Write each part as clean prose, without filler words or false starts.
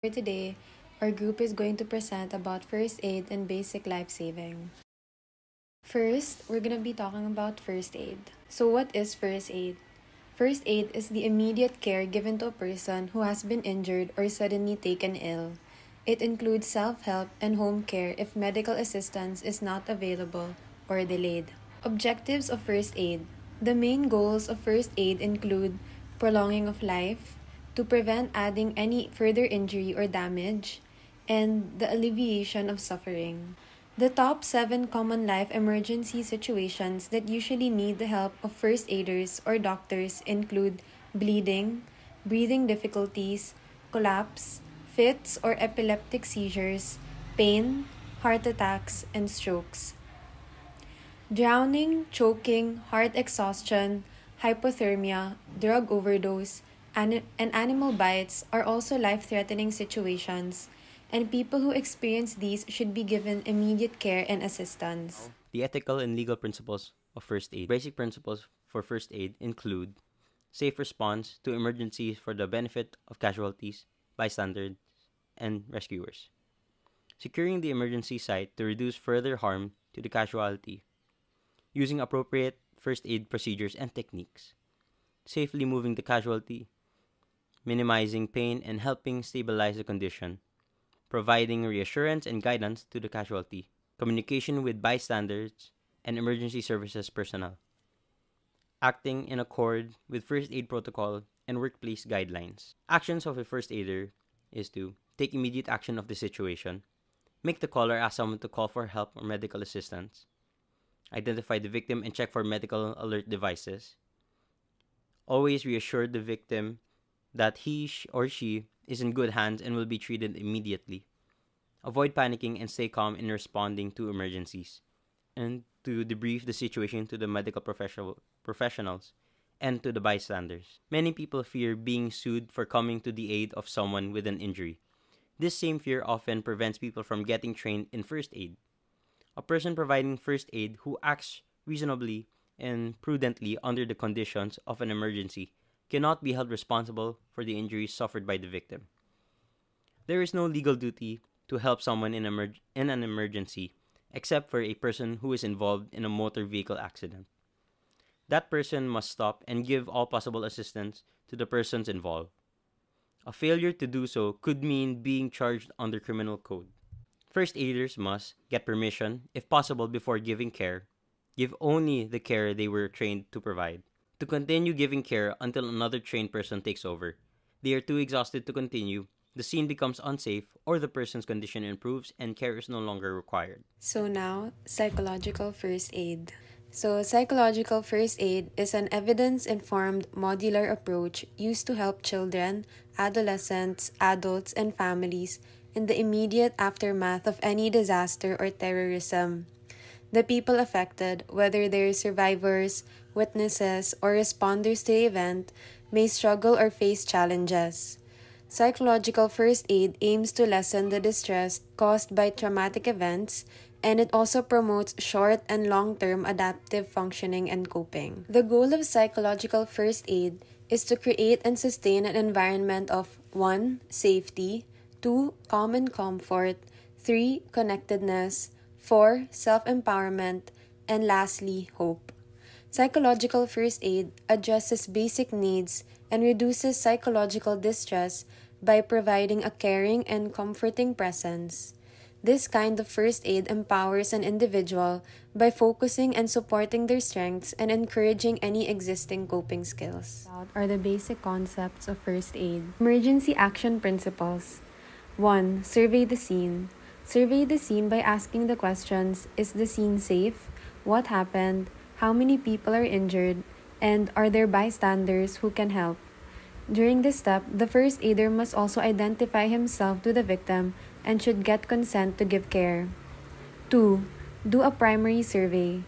For today, our group is going to present about first aid and basic life saving. First, we're going to be talking about first aid. So, what is first aid? First aid is the immediate care given to a person who has been injured or suddenly taken ill. It includes self help and home care if medical assistance is not available or delayed. Objectives of first aid. The main goals of first aid include prolonging of life, to prevent adding any further injury or damage, and the alleviation of suffering. The top 7 common life emergency situations that usually need the help of first aiders or doctors include bleeding, breathing difficulties, collapse, fits or epileptic seizures, pain, heart attacks, and strokes. Drowning, choking, heart exhaustion, hypothermia, drug overdose, and animal bites are also life threatening situations, and people who experience these should be given immediate care and assistance. The ethical and legal principles of first aid. Basic principles for first aid include safe response to emergencies for the benefit of casualties, bystanders, and rescuers. Securing the emergency site to reduce further harm to the casualty. Using appropriate first aid procedures and techniques. Safely moving the casualty. Minimizing pain and helping stabilize the condition. Providing reassurance and guidance to the casualty. Communication with bystanders and emergency services personnel. Acting in accord with first aid protocol and workplace guidelines. Actions of a first aider is to take immediate action of the situation, make the call or ask someone to call for help or medical assistance, identify the victim and check for medical alert devices, always reassure the victim that he or she is in good hands and will be treated immediately. Avoid panicking and stay calm in responding to emergencies, and to debrief the situation to the medical professionals and to the bystanders. Many people fear being sued for coming to the aid of someone with an injury. This same fear often prevents people from getting trained in first aid. A person providing first aid who acts reasonably and prudently under the conditions of an emergency cannot be held responsible for the injuries suffered by the victim. There is no legal duty to help someone in an emergency except for a person who is involved in a motor vehicle accident. That person must stop and give all possible assistance to the persons involved. A failure to do so could mean being charged under criminal code. First aiders must get permission, if possible, before giving care. Give only the care they were trained to provide. To continue giving care until another trained person takes over. They are too exhausted to continue, the scene becomes unsafe, or the person's condition improves and care is no longer required. So now, psychological first aid. So, psychological first aid is an evidence informed modular approach used to help children, adolescents, adults, and families in the immediate aftermath of any disaster or terrorism. The people affected, whether they're survivors, witnesses, or responders to the event, may struggle or face challenges. Psychological first aid aims to lessen the distress caused by traumatic events, and it also promotes short and long-term adaptive functioning and coping. The goal of psychological first aid is to create and sustain an environment of 1. Safety, 2. Calm and comfort, 3. Connectedness, 4. Self-empowerment, and lastly, hope. Psychological first aid addresses basic needs and reduces psychological distress by providing a caring and comforting presence. This kind of first aid empowers an individual by focusing and supporting their strengths and encouraging any existing coping skills. Are the basic concepts of first aid. Emergency action principles. 1. Survey the scene. Survey the scene by asking the questions: is the scene safe? What happened? How many people are injured? And are there bystanders who can help? During this step, the first aider must also identify himself to the victim and should get consent to give care. 2. Do a primary survey.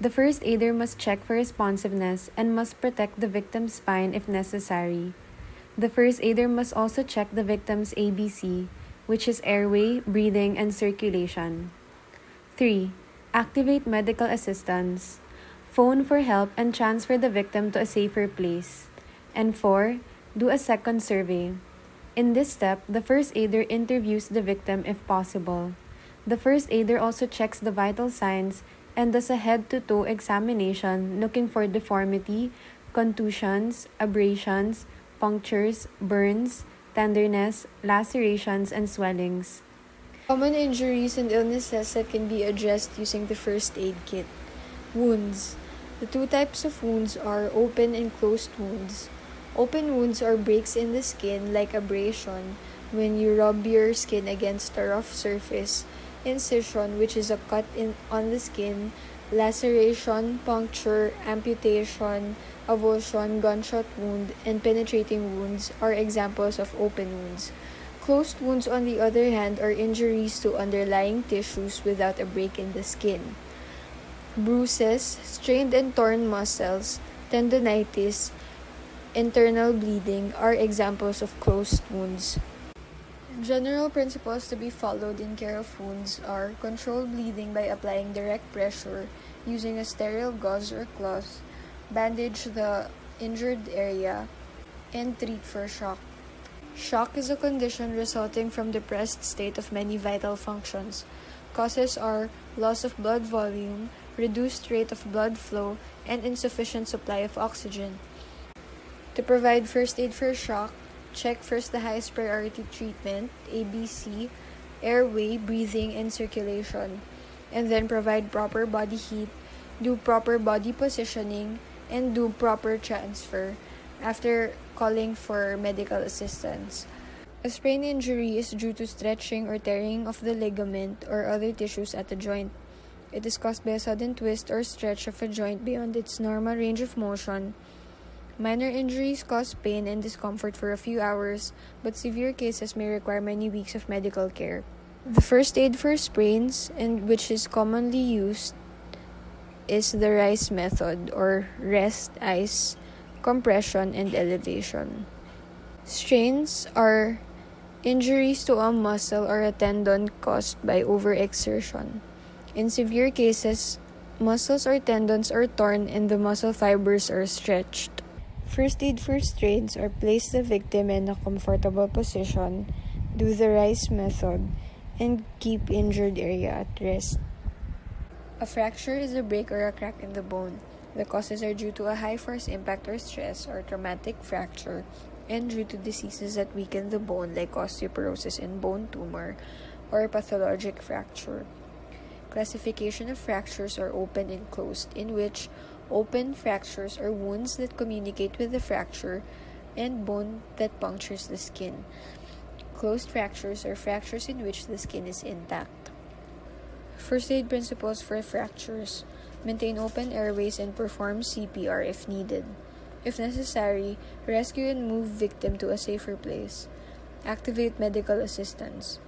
The first aider must check for responsiveness and must protect the victim's spine if necessary. The first aider must also check the victim's ABC, which is airway, breathing, and circulation. 3. Activate medical assistance. Phone for help and transfer the victim to a safer place. And 4. Do a second survey. In this step, the first aider interviews the victim if possible. The first aider also checks the vital signs and does a head to toe examination looking for deformity, contusions, abrasions, punctures, burns, tenderness, lacerations, and swellings. Common injuries and illnesses that can be addressed using the first aid kit. Wounds. The two types of wounds are open and closed wounds. Open wounds are breaks in the skin like abrasion when you rub your skin against a rough surface. Incision, which is a cut on the skin. Laceration, puncture, amputation, avulsion, gunshot wound, and penetrating wounds are examples of open wounds. Closed wounds, on the other hand, are injuries to underlying tissues without a break in the skin. Bruises, strained and torn muscles, tendonitis, internal bleeding are examples of closed wounds. General principles to be followed in care of wounds are control bleeding by applying direct pressure using a sterile gauze or cloth, bandage the injured area, and treat for shock. Shock is a condition resulting from depressed state of many vital functions. Causes are loss of blood volume, reduced rate of blood flow, and insufficient supply of oxygen. To provide first aid for shock, check first the highest priority treatment, ABC, airway, breathing, and circulation, and then provide proper body heat, do proper body positioning, and do proper transfer after calling for medical assistance. A sprain injury is due to stretching or tearing of the ligament or other tissues at the joint. It is caused by a sudden twist or stretch of a joint beyond its normal range of motion. Minor injuries cause pain and discomfort for a few hours, but severe cases may require many weeks of medical care. The first aid for sprains, and which is commonly used, is the RICE method, or rest, ice, compression, and elevation. Strains are injuries to a muscle or a tendon caused by overexertion. In severe cases, muscles or tendons are torn and the muscle fibers are stretched. First aid for strains are place the victim in a comfortable position, do the RICE method, and keep injured area at rest. A fracture is a break or a crack in the bone. The causes are due to a high force impact or stress or traumatic fracture, and due to diseases that weaken the bone like osteoporosis and bone tumor or pathologic fracture. Classification of fractures are open and closed, in which open fractures are wounds that communicate with the fracture and bone that punctures the skin. Closed fractures are fractures in which the skin is intact. First aid principles for fractures: maintain open airways and perform CPR if needed. If necessary, rescue and move victim to a safer place. Activate medical assistance.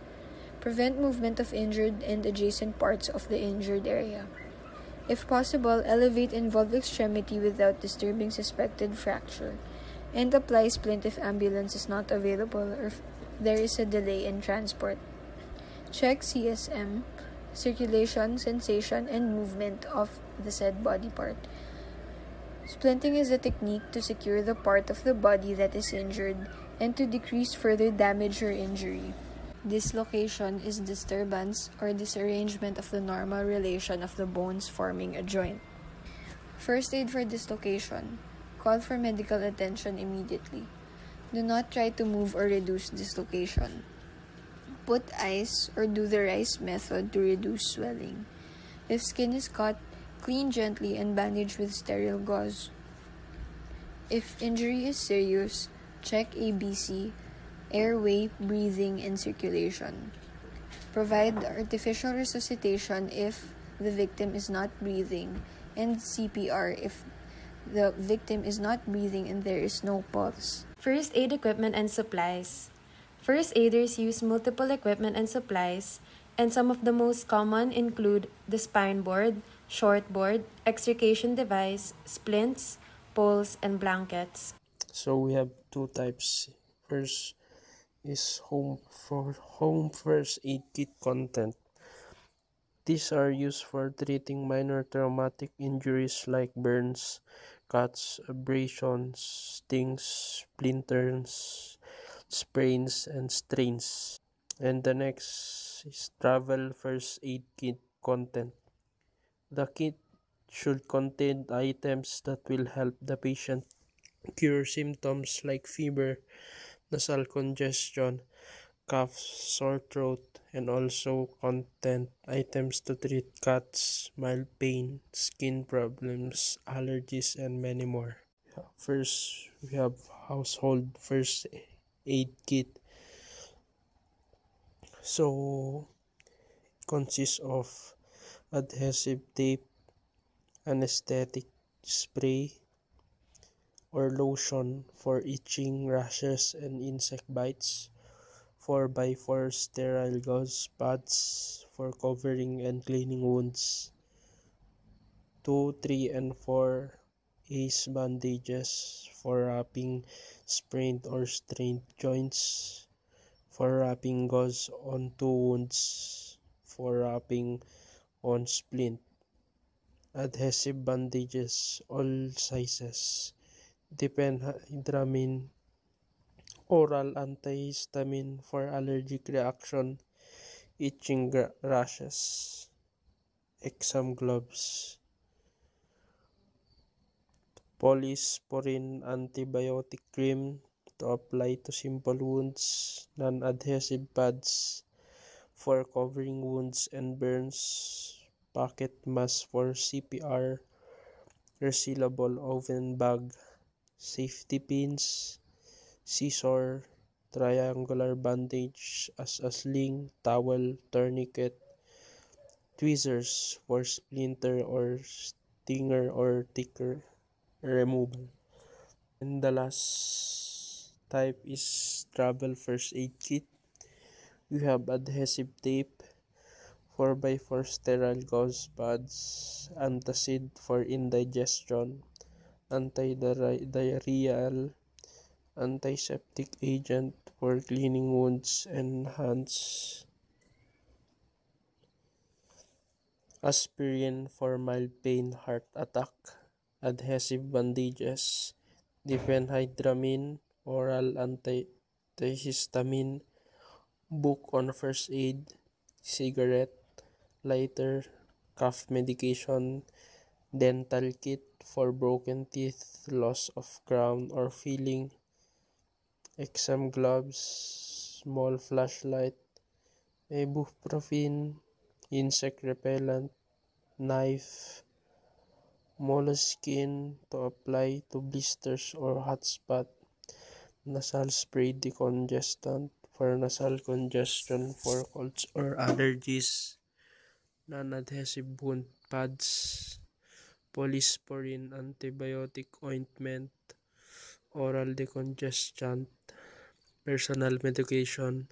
Prevent movement of injured and adjacent parts of the injured area. If possible, elevate involved extremity without disturbing suspected fracture, and apply splint if ambulance is not available or if there is a delay in transport. Check CSM, circulation, sensation, and movement of the said body part. Splinting is a technique to secure the part of the body that is injured and to decrease further damage or injury. Dislocation is disturbance or disarrangement of the normal relation of the bones forming a joint. First aid for dislocation. Call for medical attention immediately. Do not try to move or reduce dislocation. Put ice or do the RICE method to reduce swelling. If skin is cut, clean gently and bandage with sterile gauze. If injury is serious, check ABC, airway, breathing, and circulation. Provide artificial resuscitation if the victim is not breathing, and CPR if the victim is not breathing and there is no pulse. First aid equipment and supplies. First aiders use multiple equipment and supplies, and some of the most common include the spine board, short board, extrication device, splints, poles, and blankets. So we have two types. First is home first aid kit content. These are used for treating minor traumatic injuries like burns, cuts, abrasions, stings, splinters, sprains, and strains. And the next is travel first aid kit content. The kit should contain items that will help the patient cure symptoms like fever, nasal congestion, cough, sore throat, and also content items to treat cuts, mild pain, skin problems, allergies, and many more. First, we have household first aid kit. So, consists of adhesive tape, anesthetic spray, or lotion for itching, rashes, and insect bites, 4x4 sterile gauze pads for covering and cleaning wounds, 2, 3, and 4 ace bandages for wrapping sprained or strained joints, for wrapping gauze onto wounds, for wrapping on splint, adhesive bandages, all sizes, diphenhydramine, oral antihistamine for allergic reaction, itching rashes, exam gloves, polysporin antibiotic cream to apply to simple wounds, non-adhesive pads for covering wounds and burns, pocket mask for CPR, resealable oven bag, safety pins, scissor, triangular bandage as a sling, towel, tourniquet, tweezers for splinter or stinger or ticker removal. And the last type is travel first aid kit. We have adhesive tape, 4x4 sterile gauze pads, antacid for indigestion, antidiarrheal, antiseptic agent for cleaning wounds and hands, aspirin for mild pain, heart attack, adhesive bandages, diphenhydramine, oral antihistamine, book on first aid, cigarette, lighter, cough medication, dental kit for broken teeth, loss of crown or filling, exam gloves, small flashlight, ibuprofen, insect repellent, knife, moleskin to apply to blisters or hot spot, nasal spray decongestant for nasal congestion for colds or allergies, non-adhesive wound pads, polysporin antibiotic ointment, oral decongestant, personal medication,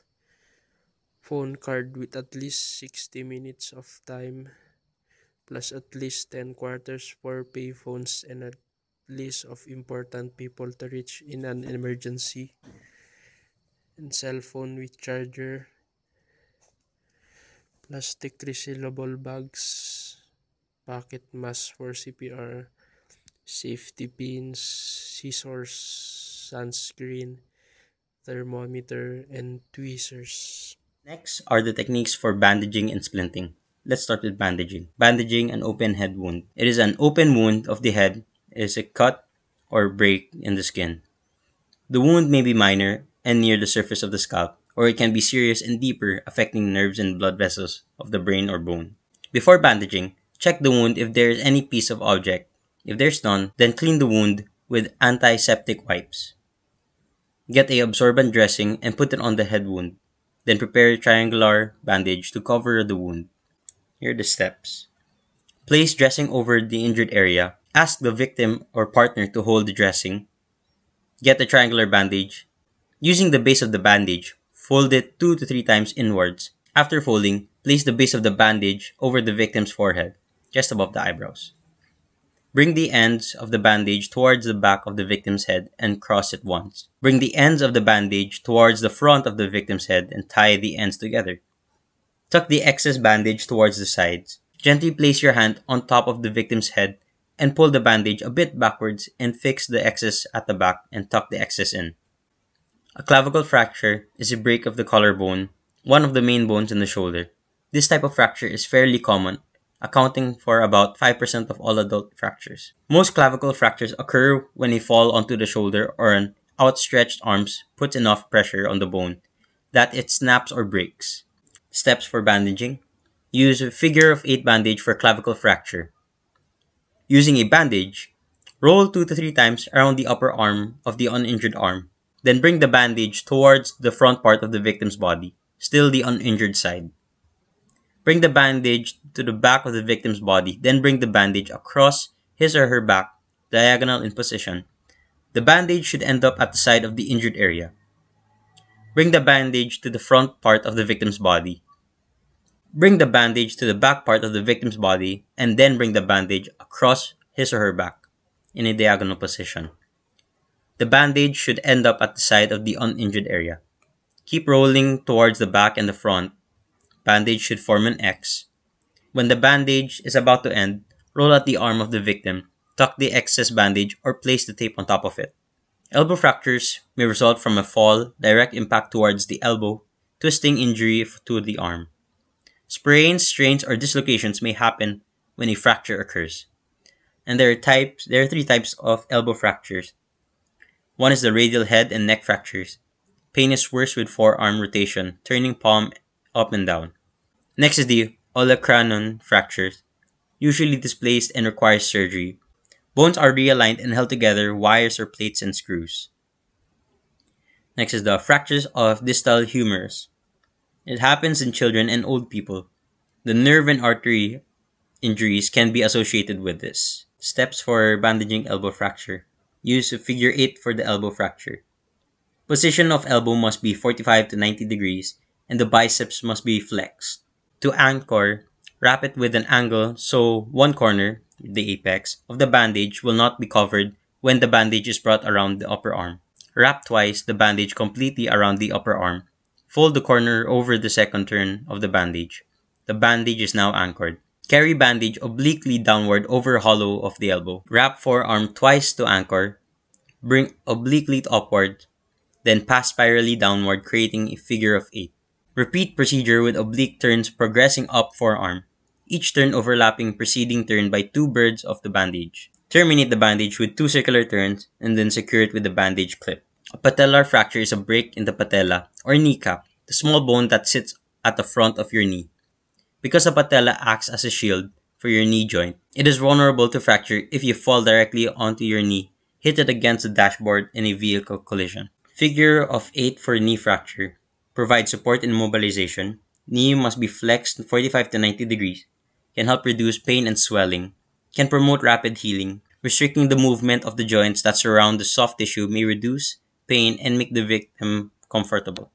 phone card with at least 60 minutes of time, plus at least 10 quarters for payphones and a list of important people to reach in an emergency, and cell phone with charger, plastic resealable bags, pocket mask for CPR, safety pins, scissors, sunscreen, thermometer, and tweezers. Next are the techniques for bandaging and splinting. Let's start with bandaging. Bandaging an open head wound. It is an open wound of the head. It is a cut or break in the skin. The wound may be minor and near the surface of the scalp, or it can be serious and deeper, affecting nerves and blood vessels of the brain or bone. Before bandaging, check the wound if there is any piece of object. If there's none, then clean the wound with antiseptic wipes. Get a absorbent dressing and put it on the head wound. Then prepare a triangular bandage to cover the wound. Here are the steps. Place dressing over the injured area. Ask the victim or partner to hold the dressing. Get a triangular bandage. Using the base of the bandage, fold it 2 to 3 times inwards. After folding, place the base of the bandage over the victim's forehead, just above the eyebrows. Bring the ends of the bandage towards the back of the victim's head and cross it once. Bring the ends of the bandage towards the front of the victim's head and tie the ends together. Tuck the excess bandage towards the sides. Gently place your hand on top of the victim's head and pull the bandage a bit backwards and fix the excess at the back and tuck the excess in. A clavicle fracture is a break of the collarbone, one of the main bones in the shoulder. This type of fracture is fairly common, accounting for about 5% of all adult fractures. Most clavicle fractures occur when a fall onto the shoulder or an outstretched arms puts enough pressure on the bone that it snaps or breaks. Steps for bandaging. Use a figure of 8 bandage for clavicle fracture. Using a bandage, roll 2 to 3 times around the upper arm of the uninjured arm. Then bring the bandage towards the front part of the victim's body, still the uninjured side. Bring the bandage to the back of the victim's body, then bring the bandage across his or her back, diagonal in position. The bandage should end up at the side of the injured area. Bring the bandage to the front part of the victim's body. Bring the bandage to the back part of the victim's body, and then bring the bandage across his or her back in a diagonal position. The bandage should end up at the side of the uninjured area. Keep rolling towards the back and the front. Bandage should form an X. When the bandage is about to end, roll out the arm of the victim, tuck the excess bandage, or place the tape on top of it. Elbow fractures may result from a fall, direct impact towards the elbow, twisting injury to the arm. Sprains, strains, or dislocations may happen when a fracture occurs. And there are 3 types of elbow fractures. One is the radial head and neck fractures. Pain is worse with forearm rotation, turning palm up and down. Next is the olecranon fractures, usually displaced and requires surgery. Bones are realigned and held together wires or plates and screws. Next is the fractures of distal humerus. It happens in children and old people. The nerve and artery injuries can be associated with this. Steps for bandaging elbow fracture. Use a figure 8 for the elbow fracture. Position of elbow must be 45 to 90 degrees and the biceps must be flexed. To anchor, wrap it with an angle so one corner, the apex, of the bandage will not be covered when the bandage is brought around the upper arm. Wrap twice the bandage completely around the upper arm. Fold the corner over the second turn of the bandage. The bandage is now anchored. Carry bandage obliquely downward over hollow of the elbow. Wrap forearm twice to anchor. Bring obliquely upward, then pass spirally downward, creating a figure of 8. Repeat procedure with oblique turns progressing up forearm, each turn overlapping preceding turn by 2 birds of the bandage. Terminate the bandage with 2 circular turns and then secure it with the bandage clip. A patellar fracture is a break in the patella or kneecap, the small bone that sits at the front of your knee. Because the patella acts as a shield for your knee joint, it is vulnerable to fracture if you fall directly onto your knee, hit it against the dashboard in a vehicle collision. Figure of 8 for knee fracture. Provide support and mobilization. Knee must be flexed 45 to 90 degrees. Can help reduce pain and swelling. Can promote rapid healing. Restricting the movement of the joints that surround the soft tissue may reduce pain and make the victim comfortable.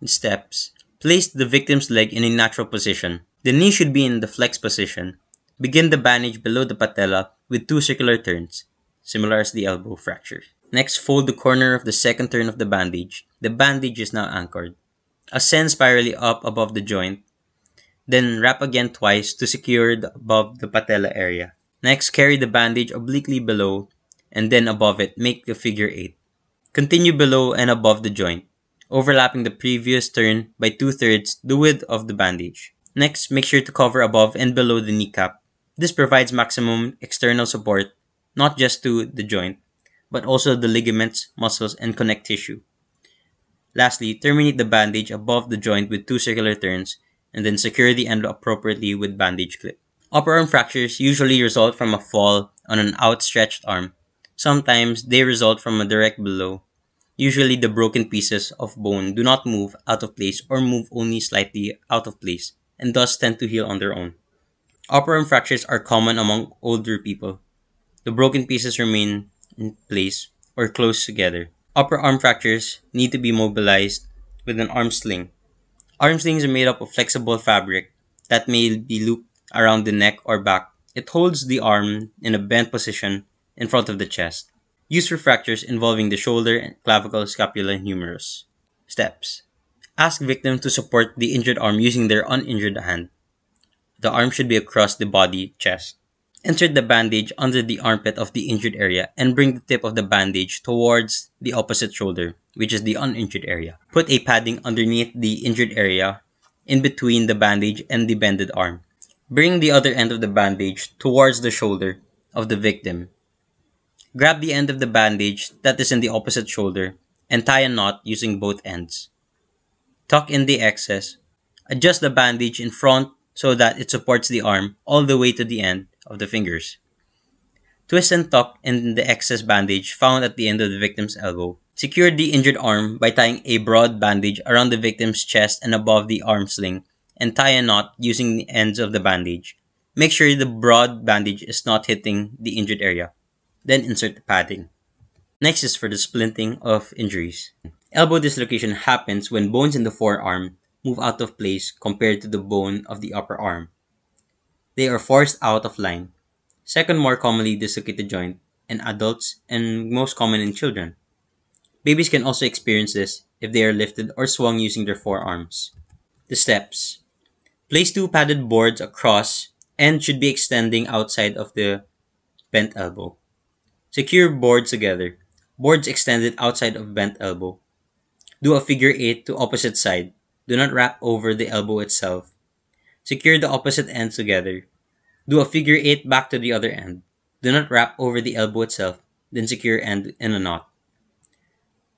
Steps. Place the victim's leg in a natural position. The knee should be in the flexed position. Begin the bandage below the patella with 2 circular turns, similar as the elbow fracture. Next, fold the corner of the second turn of the bandage. The bandage is now anchored. Ascend spirally up above the joint. Then wrap again twice to secure above the patella area. Next, carry the bandage obliquely below and then above it, make a figure 8. Continue below and above the joint, overlapping the previous turn by 2/3 the width of the bandage. Next, make sure to cover above and below the kneecap. This provides maximum external support, not just to the joint, but also the ligaments, muscles, and connect tissue. Lastly, terminate the bandage above the joint with 2 circular turns, and then secure the end appropriately with bandage clip. Upper arm fractures usually result from a fall on an outstretched arm. Sometimes they result from a direct blow. Usually the broken pieces of bone do not move out of place or move only slightly out of place, and thus tend to heal on their own. Upper arm fractures are common among older people. The broken pieces remain in place or close together. Upper arm fractures need to be mobilized with an arm sling. Arm slings are made up of flexible fabric that may be looped around the neck or back. It holds the arm in a bent position in front of the chest. Used for fractures involving the shoulder, clavicle, scapula, and humerus. Steps. Ask victim to support the injured arm using their uninjured hand. The arm should be across the body, chest. Insert the bandage under the armpit of the injured area and bring the tip of the bandage towards the opposite shoulder, which is the uninjured area. Put a padding underneath the injured area in between the bandage and the bended arm. Bring the other end of the bandage towards the shoulder of the victim. Grab the end of the bandage that is in the opposite shoulder and tie a knot using both ends. Tuck in the excess. Adjust the bandage in front so that it supports the arm all the way to the end of the fingers. Twist and tuck in the excess bandage found at the end of the victim's elbow. Secure the injured arm by tying a broad bandage around the victim's chest and above the arm sling, and tie a knot using the ends of the bandage. Make sure the broad bandage is not hitting the injured area. Then insert the padding. Next is for the splinting of injuries. Elbow dislocation happens when bones in the forearm move out of place compared to the bone of the upper arm. They are forced out of line. Second more commonly dislocated joint in adults and most common in children. Babies can also experience this if they are lifted or swung using their forearms. The steps. Place two padded boards across and should be extending outside of the bent elbow. Secure boards together. Boards extended outside of bent elbow. Do a figure 8 to opposite side. Do not wrap over the elbow itself. Secure the opposite ends together. Do a figure 8 back to the other end. Do not wrap over the elbow itself, then secure end in a knot.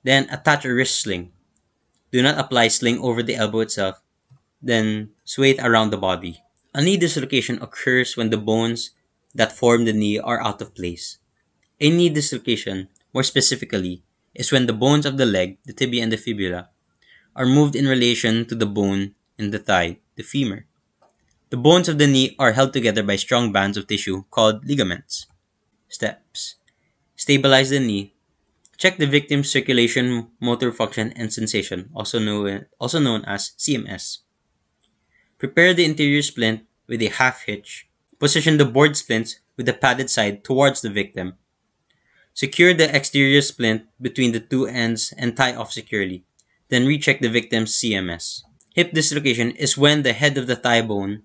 Then attach a wrist sling. Do not apply sling over the elbow itself, then sway it around the body. A knee dislocation occurs when the bones that form the knee are out of place. A knee dislocation, more specifically, is when the bones of the leg, the tibia and the fibula, are moved in relation to the bone in the thigh, the femur. The bones of the knee are held together by strong bands of tissue called ligaments. Steps. Stabilize the knee. Check the victim's circulation, motor function, and sensation, also known as CMS. Prepare the interior splint with a half hitch. Position the board splints with the padded side towards the victim. Secure the exterior splint between the two ends and tie off securely. Then recheck the victim's CMS. Hip dislocation is when the head of the thigh bone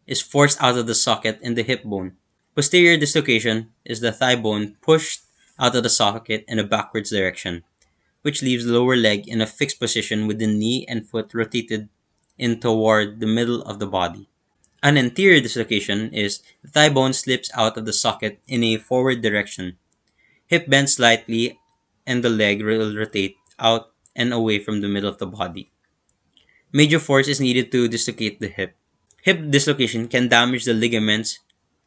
is forced out of the socket in the hip bone. Posterior dislocation is the thigh bone pushed out of the socket in a backwards direction, which leaves the lower leg in a fixed position with the knee and foot rotated in toward the middle of the body. An anterior dislocation is the thigh bone slips out of the socket in a forward direction. Hip bends slightly and the leg will rotate out and away from the middle of the body. Major force is needed to dislocate the hip. Hip dislocation can damage the ligaments,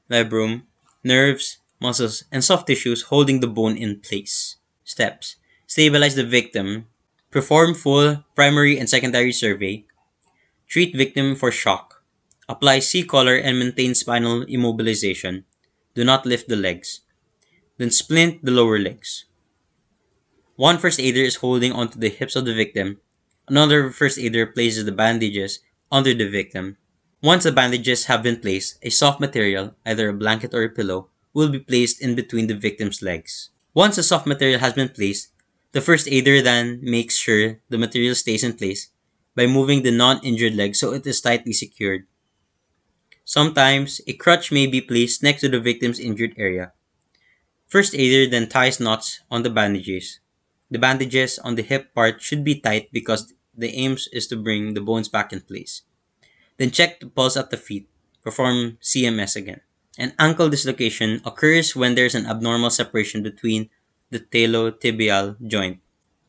labrum, nerves, muscles, and soft tissues holding the bone in place. Steps. Stabilize the victim. Perform full primary and secondary survey. Treat victim for shock. Apply C-collar and maintain spinal immobilization. Do not lift the legs. Then splint the lower legs. One first aider is holding onto the hips of the victim. Another first aider places the bandages under the victim. Once the bandages have been placed, a soft material, either a blanket or a pillow, will be placed in between the victim's legs. Once the soft material has been placed, the first aider then makes sure the material stays in place by moving the non-injured leg so it is tightly secured. Sometimes, a crutch may be placed next to the victim's injured area. First aider then ties knots on the bandages. The bandages on the hip part should be tight because the aim is to bring the bones back in place. Then check the pulse at the feet. Perform CMS again. An ankle dislocation occurs when there is an abnormal separation between the talotibial joint.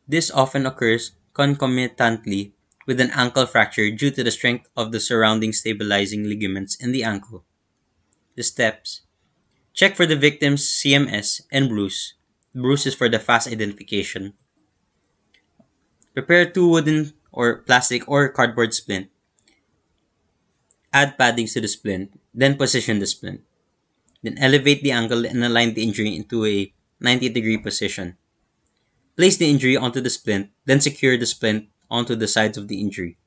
This often occurs concomitantly with an ankle fracture due to the strength of the surrounding stabilizing ligaments in the ankle. The steps. Check for the victim's CMS and bruise. Bruise is for the fast identification. Prepare two wooden or plastic or cardboard splint. Add paddings to the splint, then position the splint. Then elevate the angle and align the injury into a 90-degree position. Place the injury onto the splint, then secure the splint onto the sides of the injury.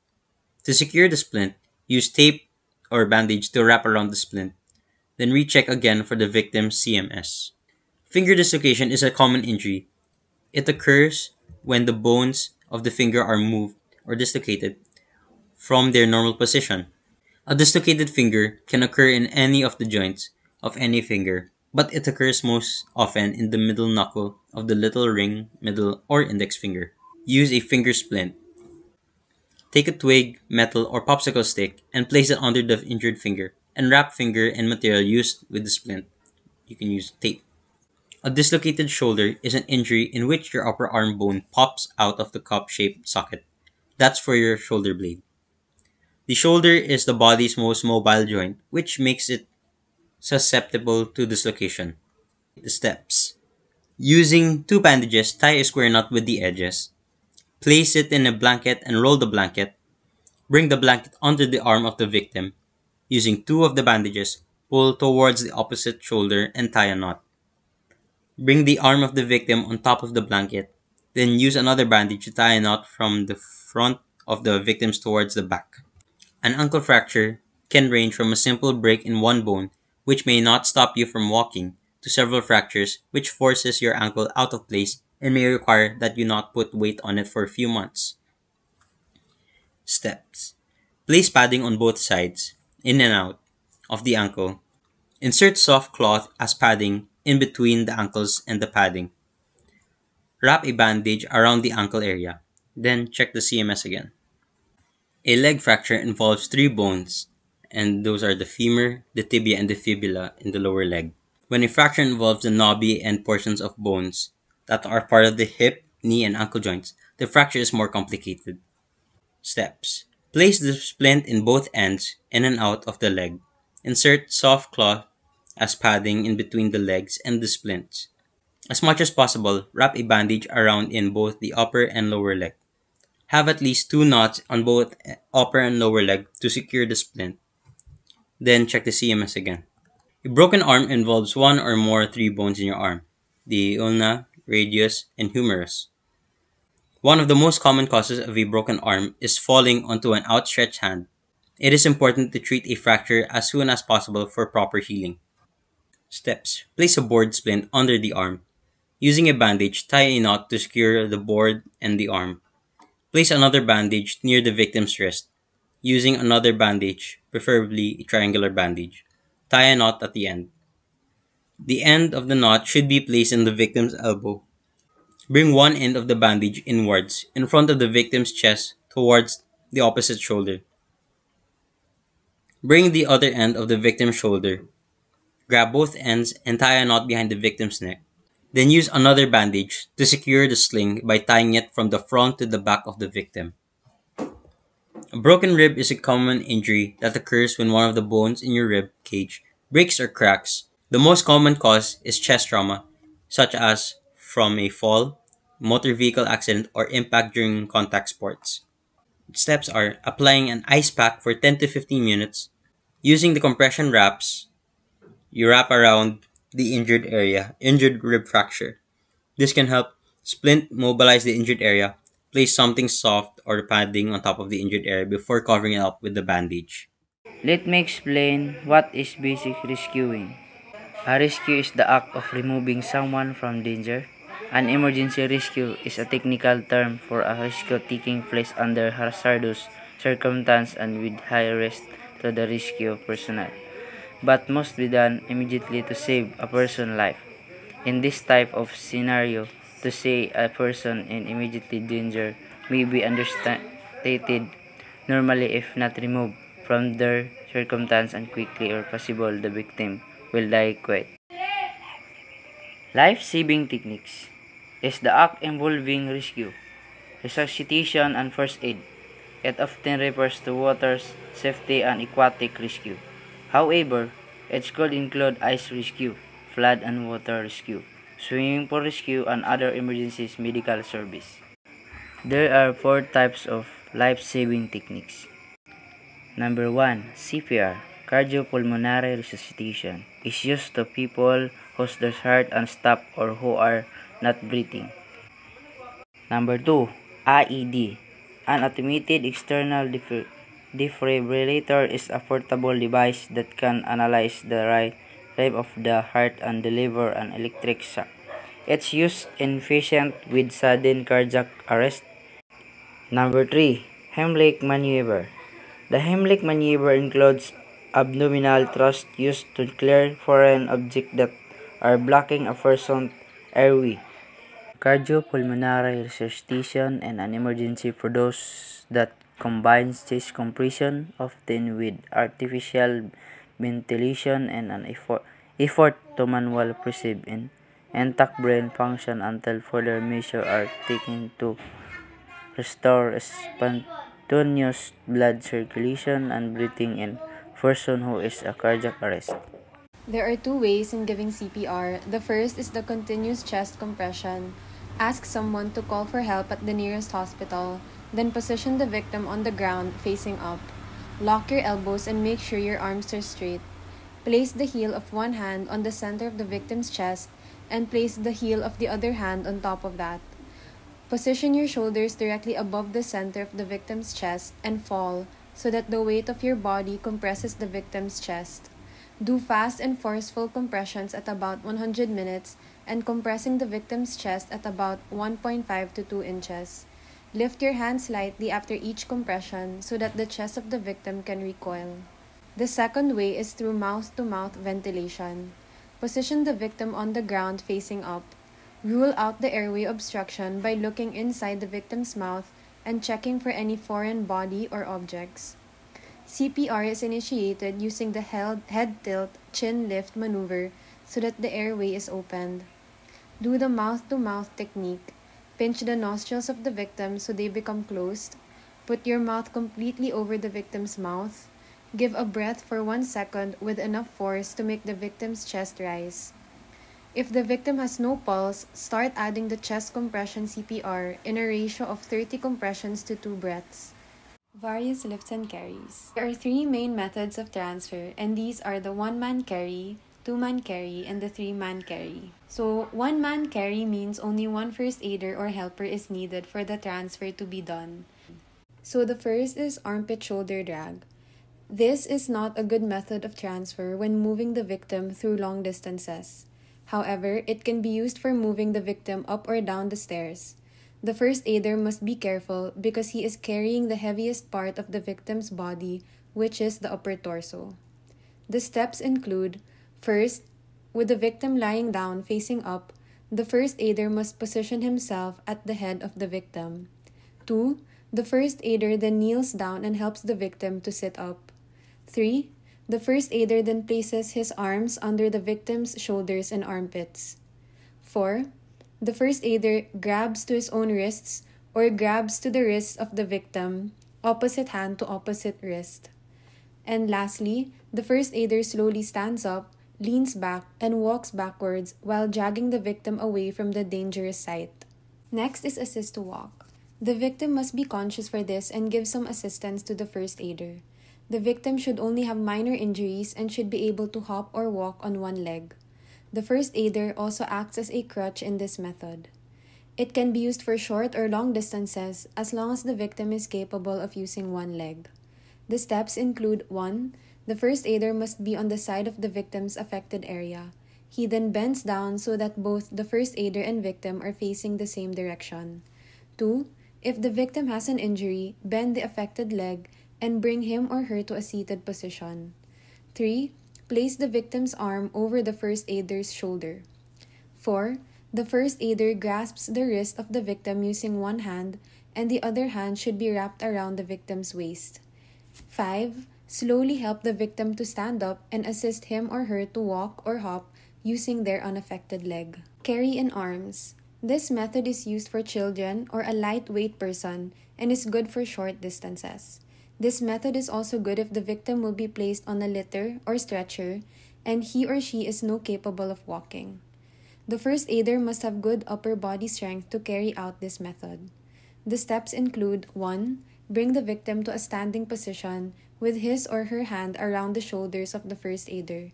To secure the splint, use tape or bandage to wrap around the splint. Then recheck again for the victim's CMS. Finger dislocation is a common injury. It occurs when the bones of the finger are moved or dislocated from their normal position. A dislocated finger can occur in any of the joints, of any finger, but it occurs most often in the middle knuckle of the little ring, middle, or index finger. Use a finger splint. Take a twig, metal, or popsicle stick and place it under the injured finger and wrap finger and material used with the splint. You can use tape. A dislocated shoulder is an injury in which your upper arm bone pops out of the cup-shaped socket. That's for your shoulder blade. The shoulder is the body's most mobile joint, which makes it susceptible to dislocation. The steps. Using two bandages, tie a square knot with the edges. Place it in a blanket and roll the blanket. Bring the blanket under the arm of the victim. Using two of the bandages, pull towards the opposite shoulder and tie a knot. Bring the arm of the victim on top of the blanket. Then use another bandage to tie a knot from the front of the victims towards the back. An ankle fracture can range from a simple break in one bone, which may not stop you from walking, to several fractures, which forces your ankle out of place and may require that you not put weight on it for a few months. Steps. Place padding on both sides, in and out, of the ankle. Insert soft cloth as padding in between the ankles and the padding. Wrap a bandage around the ankle area. Then check the CMS again. A leg fracture involves three bones, and those are the femur, the tibia, and the fibula in the lower leg. When a fracture involves the knobby end portions of bones that are part of the hip, knee, and ankle joints, the fracture is more complicated. Steps. Place the splint in both ends, in and out of the leg. Insert soft cloth as padding in between the legs and the splints. As much as possible, wrap a bandage around in both the upper and lower leg. Have at least two knots on both upper and lower leg to secure the splint. Then check the CMS again. A broken arm involves one or more three bones in your arm, the ulna, radius, and humerus. One of the most common causes of a broken arm is falling onto an outstretched hand. It is important to treat a fracture as soon as possible for proper healing. Steps. Place a board splint under the arm. Using a bandage, tie a knot to secure the board and the arm. Place another bandage near the victim's wrist. Using another bandage, preferably a triangular bandage. Tie a knot at the end. The end of the knot should be placed in the victim's elbow. Bring one end of the bandage inwards, in front of the victim's chest, towards the opposite shoulder. Bring the other end of the victim's shoulder. Grab both ends and tie a knot behind the victim's neck. Then use another bandage to secure the sling by tying it from the front to the back of the victim. A broken rib is a common injury that occurs when one of the bones in your rib cage breaks or cracks. The most common cause is chest trauma, such as from a fall, motor vehicle accident, or impact during contact sports. Steps are applying an ice pack for 10 to 15 minutes. Using the compression wraps, you wrap around the injured rib fracture. This can help splint mobilize the injured area. Place something soft or padding on top of the injured area before covering it up with the bandage. Let me explain what is basic rescuing. A rescue is the act of removing someone from danger. An emergency rescue is a technical term for a rescue taking place under hazardous circumstances and with high risk to the rescue personnel, but must be done immediately to save a person's life. In this type of scenario, to save a person in immediate danger may be understated. Normally, if not removed from their circumstance and quickly or possible, the victim will die quick. Life-saving techniques is the act involving rescue, resuscitation, and first aid. It often refers to water safety and aquatic rescue. However, it could include ice rescue, flood and water rescue, swimming pool rescue, and other emergencies medical service. There are four types of life-saving techniques. Number 1. CPR, cardiopulmonary resuscitation, is used to people whose heart unstopped or who are not breathing. Number 2. AED, an automated external defibrillator is a portable device that can analyze the rate of the heart and deliver an electric shock. It's used in patients with sudden cardiac arrest. Number 3. Heimlich maneuver. The Heimlich maneuver includes abdominal thrust used to clear foreign objects that are blocking a person's airway. Cardiopulmonary resuscitation and an emergency for those that combines chest compression, often with artificial ventilation and an effort to manual preserve intact brain function until further measures are taken to restore spontaneous blood circulation and breathing in person who is a cardiac arrest. There are two ways in giving CPR. The first is the continuous chest compression. Ask someone to call for help at the nearest hospital, then position the victim on the ground facing up. Lock your elbows and make sure your arms are straight. Place the heel of one hand on the center of the victim's chest and place the heel of the other hand on top of that. Position your shoulders directly above the center of the victim's chest and fall so that the weight of your body compresses the victim's chest. Do fast and forceful compressions at about 100 minutes and compressing the victim's chest at about 1.5 to 2 inches. Lift your hands slightly after each compression so that the chest of the victim can recoil. The second way is through mouth-to-mouth ventilation. Position the victim on the ground facing up. Rule out the airway obstruction by looking inside the victim's mouth and checking for any foreign body or objects. CPR is initiated using the head tilt, chin lift maneuver so that the airway is opened. Do the mouth-to-mouth technique. Pinch the nostrils of the victim so they become closed. Put your mouth completely over the victim's mouth. Give a breath for 1 second with enough force to make the victim's chest rise. If the victim has no pulse, start adding the chest compression CPR in a ratio of 30 compressions to 2 breaths. Various lifts and carries. There are 3 main methods of transfer, and these are the 1-man carry, 2-man carry, and the 3-man carry. So, 1-man carry means only one first aider or helper is needed for the transfer to be done. So, the first is armpit shoulder drag. This is not a good method of transfer when moving the victim through long distances. However, it can be used for moving the victim up or down the stairs. The first aider must be careful because he is carrying the heaviest part of the victim's body, which is the upper torso. The steps include: first, with the victim lying down facing up, the first aider must position himself at the head of the victim. 2. The first aider then kneels down and helps the victim to sit up. 3. The first aider then places his arms under the victim's shoulders and armpits. 4. The first aider grabs to his own wrists or grabs to the wrists of the victim, opposite hand to opposite wrist. And lastly, the first aider slowly stands up, leans back, and walks backwards while dragging the victim away from the dangerous site. Next is assist to walk. The victim must be conscious for this and give some assistance to the first aider. The victim should only have minor injuries and should be able to hop or walk on one leg. The first aider also acts as a crutch in this method. It can be used for short or long distances as long as the victim is capable of using one leg. The steps include: 1. The first aider must be on the side of the victim's affected area. He then bends down so that both the first aider and victim are facing the same direction. 2. If the victim has an injury, bend the affected leg and bring him or her to a seated position. 3. Place the victim's arm over the first aider's shoulder. 4. The first aider grasps the wrist of the victim using one hand, and the other hand should be wrapped around the victim's waist. 5. Slowly help the victim to stand up and assist him or her to walk or hop using their unaffected leg. Carry in arms. This method is used for children or a lightweight person and is good for short distances. This method is also good if the victim will be placed on a litter or stretcher and he or she is not capable of walking. The first aider must have good upper body strength to carry out this method. The steps include: 1. Bring the victim to a standing position with his or her hand around the shoulders of the first aider.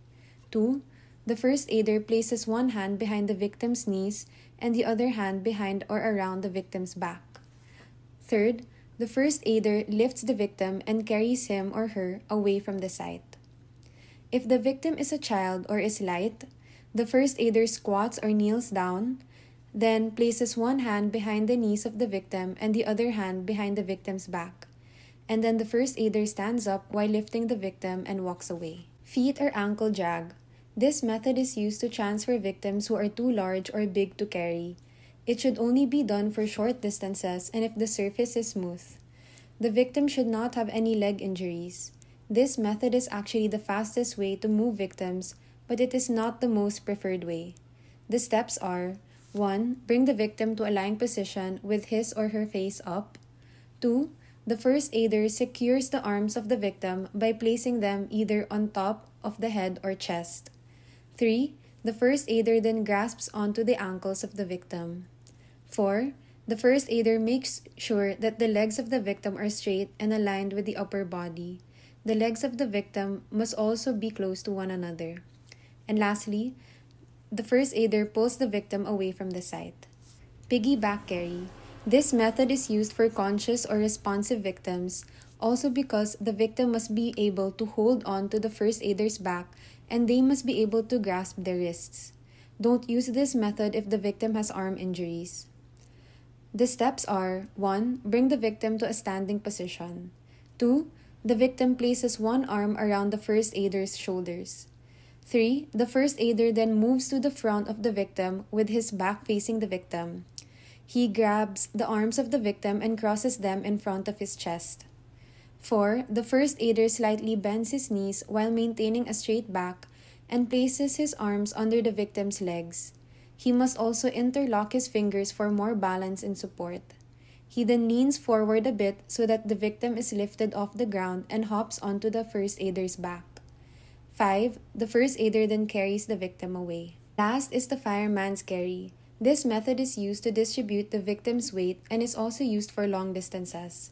2. The first aider places one hand behind the victim's knees and the other hand behind or around the victim's back. 3. The first aider lifts the victim and carries him or her away from the site. If the victim is a child or is light, the first aider squats or kneels down, then places one hand behind the knees of the victim and the other hand behind the victim's back. and then the first aider stands up while lifting the victim and walks away. Feet or ankle drag. This method is used to transfer victims who are too large or big to carry. It should only be done for short distances and if the surface is smooth. The victim should not have any leg injuries. This method is actually the fastest way to move victims, but it is not the most preferred way. The steps are: 1. Bring the victim to a lying position with his or her face up. 2. The first aider secures the arms of the victim by placing them either on top of the head or chest. 3. The first aider then grasps onto the ankles of the victim. 4. The first aider makes sure that the legs of the victim are straight and aligned with the upper body. The legs of the victim must also be close to one another. And lastly, the first aider pulls the victim away from the site. Piggyback carry. This method is used for conscious or responsive victims, also because the victim must be able to hold on to the first aider's back and they must be able to grasp their wrists. Don't use this method if the victim has arm injuries. The steps are: 1. Bring the victim to a standing position. 2. The victim places one arm around the first aider's shoulders. 3. The first aider then moves to the front of the victim with his back facing the victim. He grabs the arms of the victim and crosses them in front of his chest. 4. The first aider slightly bends his knees while maintaining a straight back and places his arms under the victim's legs. He must also interlock his fingers for more balance and support. He then leans forward a bit so that the victim is lifted off the ground and hops onto the first aider's back. 5. The first aider then carries the victim away. Last is the fireman's carry. This method is used to distribute the victim's weight and is also used for long distances.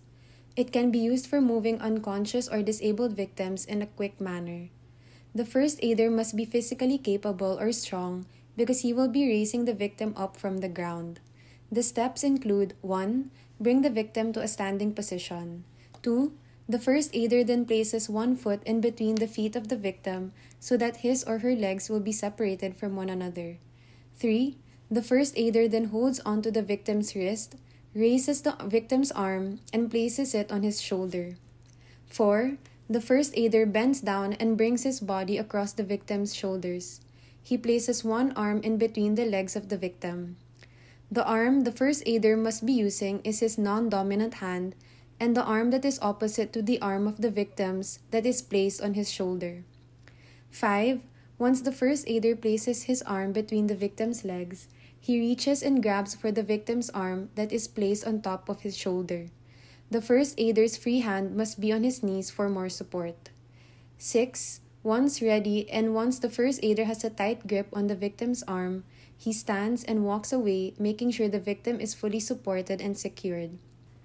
It can be used for moving unconscious or disabled victims in a quick manner. The first aider must be physically capable or strong because he will be raising the victim up from the ground. The steps include: 1. Bring the victim to a standing position. 2. The first aider then places one foot in between the feet of the victim so that his or her legs will be separated from one another. 3. The first aider then holds onto the victim's wrist, raises the victim's arm, and places it on his shoulder. 4. The first aider bends down and brings his body across the victim's shoulders. He places one arm in between the legs of the victim. The arm the first aider must be using is his non-dominant hand, and the arm that is opposite to the arm of the victim's that is placed on his shoulder. 5. Once the first aider places his arm between the victim's legs, he reaches and grabs for the victim's arm that is placed on top of his shoulder. The first aider's free hand must be on his knees for more support. 6. Once ready and once the first aider has a tight grip on the victim's arm, he stands and walks away, making sure the victim is fully supported and secured.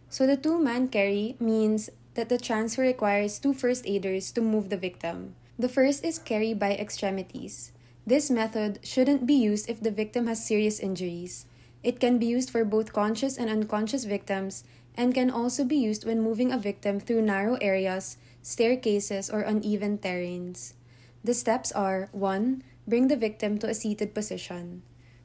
So the two-man carry means that the transfer requires two first aiders to move the victim. The first is carry by extremities. This method shouldn't be used if the victim has serious injuries. It can be used for both conscious and unconscious victims and can also be used when moving a victim through narrow areas, staircases, or uneven terrains. The steps are: 1. Bring the victim to a seated position.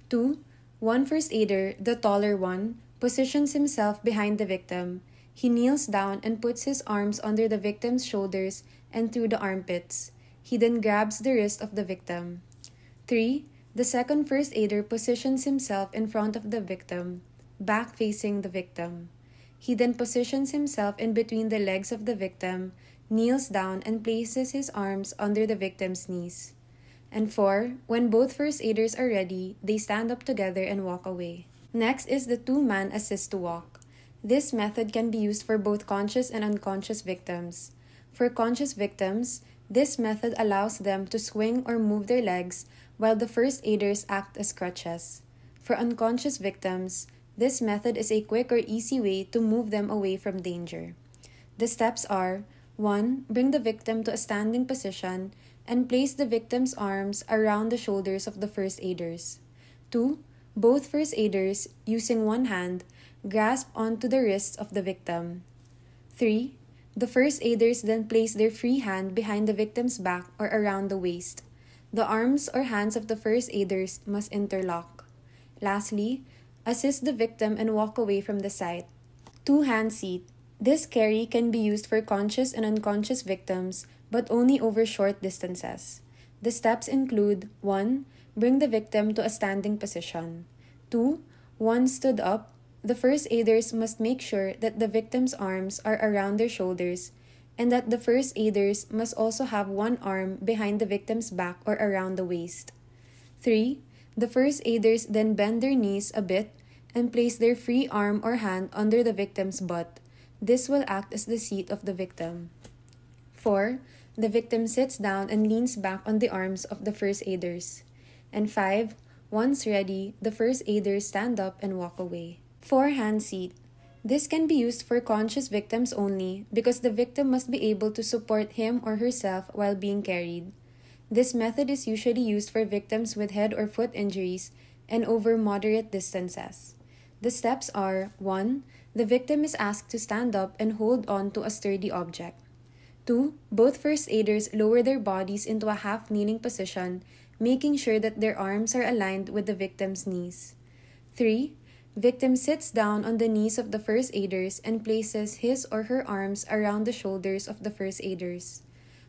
2. One first aider, the taller one, positions himself behind the victim. He kneels down and puts his arms under the victim's shoulders and through the armpits. He then grabs the wrist of the victim. 3. The second first aider positions himself in front of the victim, back facing the victim. He then positions himself in between the legs of the victim, kneels down and places his arms under the victim's knees. And 4. When both first aiders are ready, they stand up together and walk away. Next is the two-man assist to walk. This method can be used for both conscious and unconscious victims. For conscious victims, this method allows them to swing or move their legs while the first aiders act as crutches. For unconscious victims, this method is a quick or easy way to move them away from danger. The steps are: 1. Bring the victim to a standing position and place the victim's arms around the shoulders of the first aiders. 2. Both first aiders, using one hand, grasp onto the wrists of the victim. 3. The first aiders then place their free hand behind the victim's back or around the waist. The arms or hands of the first aiders must interlock. Lastly, assist the victim and walk away from the site. Two-hand seat. This carry can be used for conscious and unconscious victims, but only over short distances. The steps include 1. Bring the victim to a standing position. 2. Once stood up, the first aiders must make sure that the victim's arms are around their shoulders and that the first aiders must also have one arm behind the victim's back or around the waist. 3. The first aiders then bend their knees a bit and place their free arm or hand under the victim's butt. This will act as the seat of the victim. 4. The victim sits down and leans back on the arms of the first aiders. And 5. Once ready, the first aiders stand up and walk away. 4. Hand seat. This can be used for conscious victims only because the victim must be able to support him or herself while being carried. This method is usually used for victims with head or foot injuries and over moderate distances. The steps are 1. The victim is asked to stand up and hold on to a sturdy object. 2. Both first aiders lower their bodies into a half-kneeling position, making sure that their arms are aligned with the victim's knees. 3. Victim sits down on the knees of the first aiders and places his or her arms around the shoulders of the first aiders.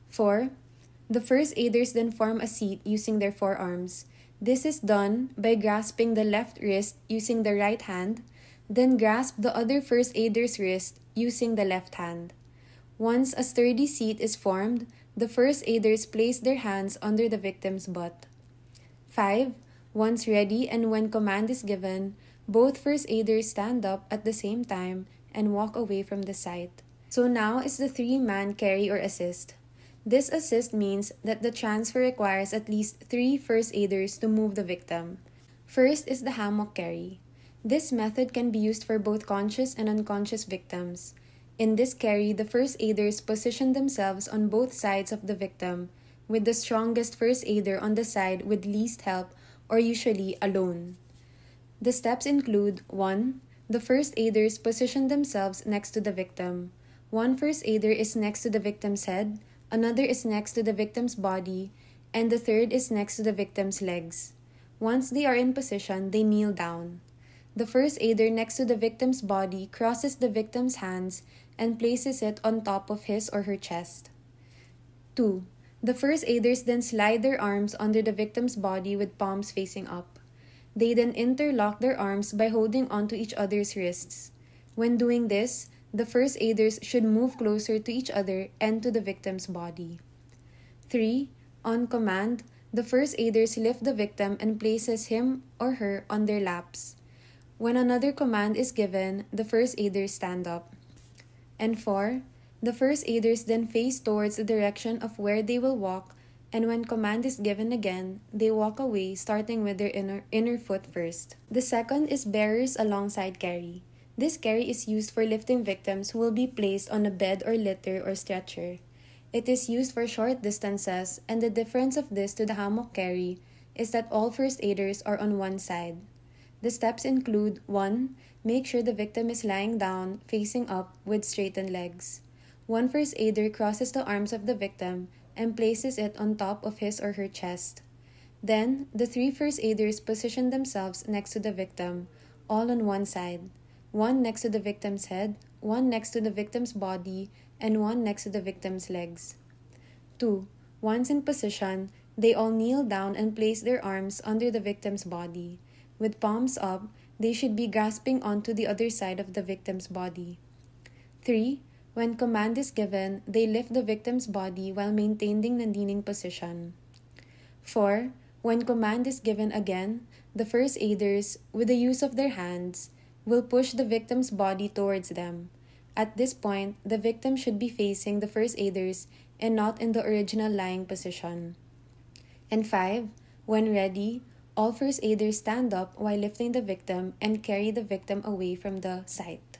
4. The first aiders then form a seat using their forearms. This is done by grasping the left wrist using the right hand, then grasp the other first aider's wrist using the left hand. Once a sturdy seat is formed, the first aiders place their hands under the victim's butt. 5. Once ready and when command is given, both first aiders stand up at the same time and walk away from the site. So now is the 3-man carry or assist. This assist means that the transfer requires at least 3 first aiders to move the victim. First is the hammock carry. This method can be used for both conscious and unconscious victims. In this carry, the first aiders position themselves on both sides of the victim, with the strongest first aider on the side with least help or usually alone. The steps include 1. The first aiders position themselves next to the victim. One first aider is next to the victim's head, another is next to the victim's body, and the third is next to the victim's legs. Once they are in position, they kneel down. The first aider next to the victim's body crosses the victim's hands and places it on top of his or her chest. 2. The first aiders then slide their arms under the victim's body with palms facing up. They then interlock their arms by holding onto each other's wrists. When doing this, the first aiders should move closer to each other and to the victim's body. 3. On command, the first aiders lift the victim and places him or her on their laps. When another command is given, the first aiders stand up. And 4. The first aiders then face towards the direction of where they will walk, and when command is given again, they walk away starting with their inner foot first. The second is bearers alongside carry. This carry is used for lifting victims who will be placed on a bed or litter or stretcher. It is used for short distances, and the difference of this to the hammock carry is that all first aiders are on one side. The steps include 1. Make sure the victim is lying down, facing up, with straightened legs. One first aider crosses the arms of the victim and places it on top of his or her chest. Then, the 3 first aiders position themselves next to the victim, all on one side. One next to the victim's head, one next to the victim's body, and one next to the victim's legs. 2. Once in position, they all kneel down and place their arms under the victim's body. With palms up, they should be grasping onto the other side of the victim's body. 3. When command is given, they lift the victim's body while maintaining the kneeling position. 4. When command is given again, the first aiders, with the use of their hands, will push the victim's body towards them. At this point, the victim should be facing the first aiders and not in the original lying position. And 5. When ready, all first aiders stand up while lifting the victim and carry the victim away from the site.